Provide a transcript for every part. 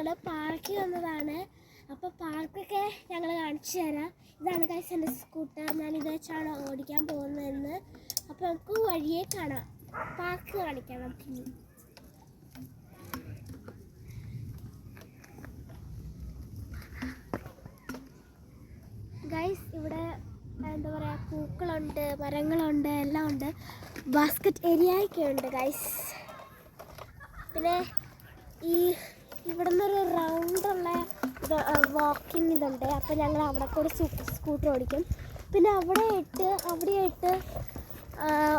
ഞങ്ങൾ പാർക്കിൽ വന്നതാണ്. അപ്പോൾ പാർക്കൊക്കെ ഞങ്ങൾ കാണിച്ചു തരാം. ഇതാണ് ഗൈസ് എൻ്റെ സ്കൂട്ടർ. ഞാനിത് വെച്ചാണ് ഓടിക്കാൻ പോകുന്നതെന്ന്. അപ്പോൾ നമുക്ക് വഴിയെ കാണാം. പാർക്ക് കാണിക്കാം നമുക്ക്. ഗൈസ് ഇവിടെ എന്താ പറയുക, പൂക്കളുണ്ട്, മരങ്ങളുണ്ട്, എല്ലാം ഉണ്ട്. ബാസ്ക്കറ്റ് ഏരിയയൊക്കെ ഉണ്ട് ഗൈസ്. പിന്നെ ഇവിടെ നിന്നൊരു റൗണ്ടുള്ള വാക്കിംഗ് ഇതുണ്ട്. അപ്പോൾ ഞങ്ങൾ അവിടെ കൂടി സ്കൂട്ടർ ഓടിക്കും. പിന്നെ അവിടെയായിട്ട്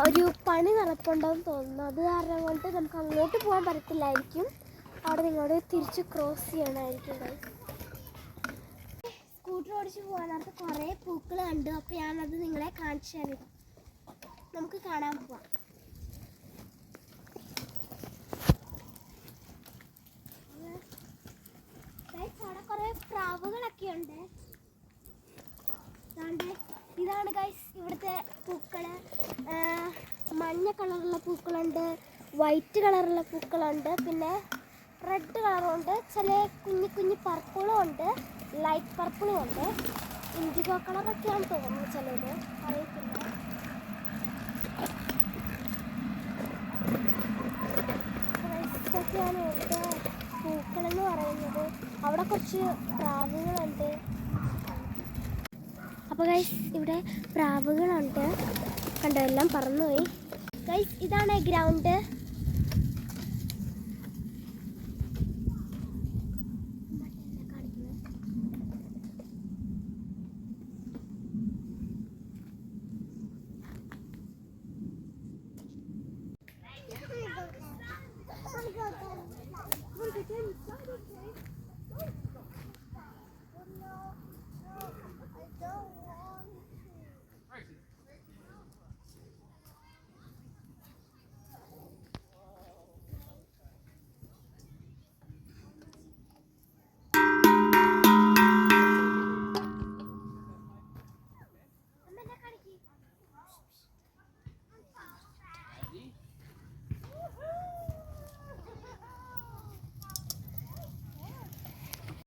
ഒരു പണി നടപ്പുണ്ടെന്ന് തോന്നുന്നു. അത് കാരണം കൊണ്ട് നമുക്ക് അങ്ങോട്ട് പോകാൻ പറ്റത്തില്ലായിരിക്കും. അവിടെ നിങ്ങളോട് തിരിച്ച് ക്രോസ് ചെയ്യണമായിരിക്കും ഗൈസ്. സ്കൂട്ടർ ഓടിച്ച് പോകാനകത്ത് കുറേ പൂക്കൾ കണ്ടു. അപ്പോൾ ഞാനത് നിങ്ങളെ കാണിച്ചു തരാം. നമുക്ക് കാണാൻ പോവാം. അവിടെ കുറേ പ്രാവുകളൊക്കെ ഉണ്ട്. ഇതാണ് ഗൈസ് ഇവിടുത്തെ പൂക്കള്. മഞ്ഞ കളറുള്ള പൂക്കളുണ്ട്, വൈറ്റ് കളറുള്ള പൂക്കളുണ്ട്, പിന്നെ റെഡ് കളറുണ്ട്, ചില കുഞ്ഞു കുഞ്ഞു പർപ്പിളും ഉണ്ട്, ലൈറ്റ് പർപ്പിളും ഉണ്ട്, ഇൻഡിഗോ കളറൊക്കെയാണ് തോന്നുന്നു ചിലത്, അറിയത്തില്ല. ഇതൊക്കെയാണ് ഇവിടുത്തെ പൂക്കളെന്ന് പറയുന്നത്. അവിടെ കുറച്ച് പ്രാവുകളുണ്ട്. അപ്പോൾ ഗൈസ് ഇവിടെ പ്രാവുകളുണ്ട്, കണ്ടോ, എല്ലാം പറന്നുപോയി. ഗൈസ് ഇതാണ് ഗ്രൗണ്ട്.